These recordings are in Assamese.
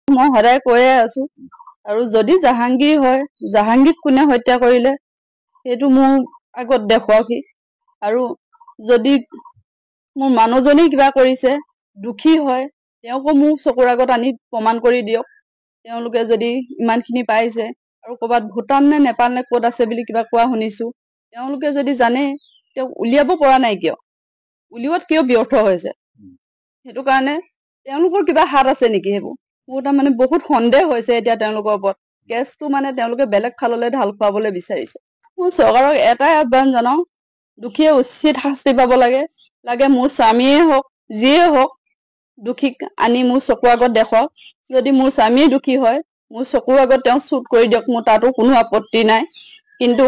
মই সদায় কৈয়ে আছো আৰু যদি জাহাংগীৰ হয় জাহাংগীক কোনে হত্যা কৰিলে সেইটো মোৰ আগত দেখুৱাওকি আৰু যদি মোৰ মানুহজনী কিবা কৰিছে দুখী হয় তেওঁকো মোৰ চকুৰ আগত আনি প্ৰমাণ কৰি দিয়ক তেওঁলোকে যদি ইমানখিনি পাইছে আৰু ক'ৰবাত ভূটান নে নেপাল নে ক'ত আছে বুলি কিবা কোৱা শুনিছো তেওঁলোকে যদি জানে তেওঁক উলিয়াব পৰা নাই কিয় উলিওৱাত কিয় ব্যৰ্থ হৈছে সেইটো কাৰণে তেওঁলোকৰ কিবা হাত আছে নেকি সেইবোৰ মোৰ তাৰমানে বহুত সন্দেহ হৈছে এতিয়া তেওঁলোকৰ ওপৰত কেছটো মানে তেওঁলোকে বেলেগ ফাললৈ ঢাল খুৱাবলৈ বিচাৰিছে মই চৰকাৰক এটাই আহ্বান জনাও দুখীয়ে উচিত শাস্তি পাব লাগে মোৰ স্বামীয়ে হওক যিয়ে হওক দুখীক আনি মোৰ চকুৰ আগত দেখক যদি মোৰ স্বামীয়ে দুখী হয় মোৰ চকুৰ আগত তেওঁ শ্বুট কৰি দিয়ক মোৰ তাতো কোনো আপত্তি নাই কিন্তু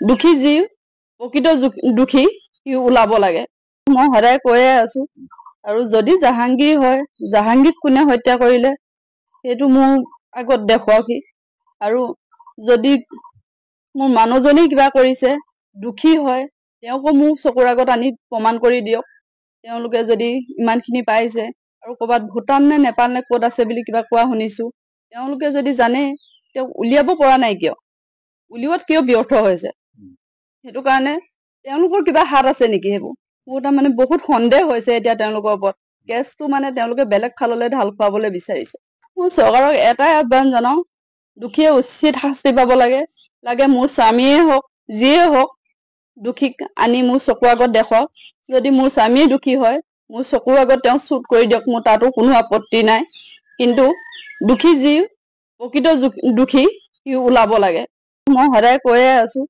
দুখী যি প্ৰকৃত দুখী সি ওলাব লাগে মই সদায় কৈয়ে আছো আৰু যদি জাহাংগীৰ হয় জাহাংগীক কোনে হত্যা কৰিলে সেইটো মোৰ আগত দেখুৱাওকি আৰু যদি মোৰ মানুহজনী কিবা কৰিছে দুখী হয় তেওঁকো মোৰ চকুৰ আগত আনি প্ৰমাণ কৰি দিয়ক তেওঁলোকে যদি ইমানখিনি পাইছে আৰু ক'ৰবাত ভূটান নে নেপাল নে ক'ত আছে বুলি কিবা কোৱা শুনিছো তেওঁলোকে যদি জানে তেওঁক উলিয়াব পৰা নাই কিয় উলিওৱাত কিয় ব্যৰ্থ হৈছে সেইটো কাৰণে তেওঁলোকৰ কিবা হাত আছে নেকি সেইবোৰ মোৰ তাৰমানে বহুত সন্দেহ হৈছে এতিয়া তেওঁলোকৰ ওপৰত কেছটো মানে তেওঁলোকে বেলেগ ফাললৈ ঢাল খুৱাবলৈ বিচাৰিছে মই চৰকাৰক এটাই আহ্বান জনাও দুখীয়ে উচিত শাস্তি পাব লাগে মোৰ স্বামীয়ে হওক যিয়ে হওক দুখীক আনি মোৰ চকুৰ আগত দেখক যদি মোৰ স্বামীয়ে দুখী হয় মোৰ চকুৰ আগত তেওঁ শ্বুট কৰি দিয়ক মোৰ তাতো কোনো আপত্তি নাই কিন্তু দুখী যি প্ৰকৃত দুখী সি ওলাব লাগে মই সদায় কৈয়ে আছো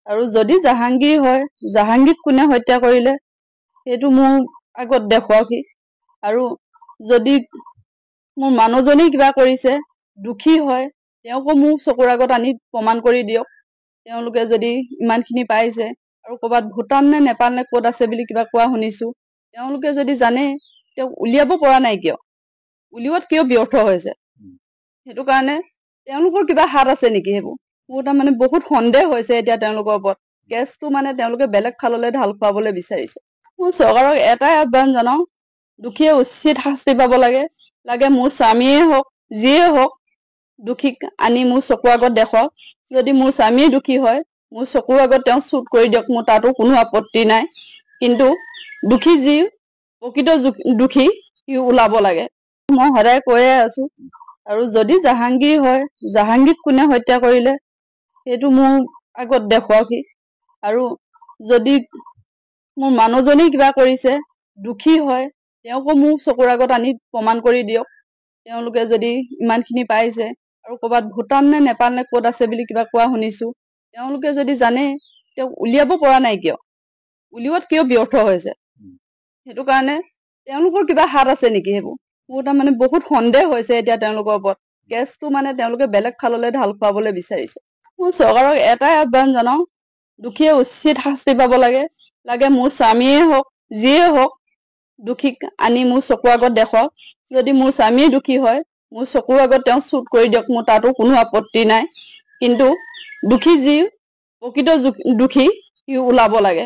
আৰু যদি জাহাংগীৰ হয় জাহাংগীক কোনে হত্যা কৰিলে সেইটো মোৰ আগত দেখুৱাওকি আৰু যদি মোৰ মানুহজনী কিবা কৰিছে দুখী হয় তেওঁকো মোৰ চকুৰ আগত আনি প্ৰমাণ কৰি দিয়ক তেওঁলোকে যদি ইমানখিনি পাইছে আৰু ক'ৰবাত ভূটান নে নেপাল নে ক'ত আছে বুলি কিবা কোৱা শুনিছো তেওঁলোকে যদি জানে তেওঁক উলিয়াব পৰা নাই কিয় উলিওৱাত কিয় ব্যৰ্থ হৈছে সেইটো কাৰণে তেওঁলোকৰ কিবা হাত আছে নেকি সেইবোৰ মোৰ তাৰমানে বহুত সন্দেহ হৈছে এতিয়া তেওঁলোকৰ ওপৰত কেছটো মানে তেওঁলোকে বেলেগ ফাললৈ ঢাল খুৱাবলৈ বিচাৰিছে মই চৰকাৰক এটাই আহ্বান জনাও দুখীয়ে উচিত শাস্তি পাব লাগে মোৰ স্বামীয়ে হওক যিয়ে হওক দুখীক আনি মোৰ চকুৰ আগত দেখক যদি মোৰ স্বামীয়ে দুখী হয় মোৰ চকুৰ আগত তেওঁ শ্বুট কৰি দিয়ক মোৰ তাতো কোনো আপত্তি নাই কিন্তু দুখী যি প্ৰকৃত দুখী সি ওলাব লাগে মই সদায় কৈয়ে আছো আৰু যদি জাহাংগীৰ হয় জাহাংগীক কোনে হত্যা কৰিলে সেইটো মোৰ আগত দেখুৱাওকি আৰু যদি মোৰ মানুহজনী কিবা কৰিছে দুখী হয় তেওঁকো মোৰ চকুৰ আগত আনি প্ৰমাণ কৰি দিয়ক তেওঁলোকে যদি ইমানখিনি পাইছে আৰু ক'ৰবাত ভূটান নে নেপাল নে ক'ত আছে বুলি কিবা কোৱা শুনিছো তেওঁলোকে যদি জানে তেওঁক উলিয়াব পৰা নাই কিয় উলিওৱাত কিয় ব্যৰ্থ হৈছে সেইটো কাৰণে তেওঁলোকৰ কিবা হাত আছে নেকি সেইবোৰ মোৰ তাৰমানে বহুত সন্দেহ হৈছে এতিয়া তেওঁলোকৰ ওপৰত কেছটো মানে তেওঁলোকে বেলেগ ফাললৈ ঢাল খুৱাবলৈ বিচাৰিছে মই চৰকাৰক এটাই আহ্বান জনাও দুখীয়ে উচিত শাস্তি পাব লাগে মোৰ স্বামীয়ে হওক যিয়ে হওক দুখীক আনি মোৰ চকুৰ আগত দেখক যদি মোৰ স্বামীয়ে দুখী হয় মোৰ চকুৰ আগত তেওঁ শ্বুট কৰি দিয়ক মোৰ তাতো কোনো আপত্তি নাই কিন্তু দুখী যি প্ৰকৃত দুখী সি ওলাব লাগে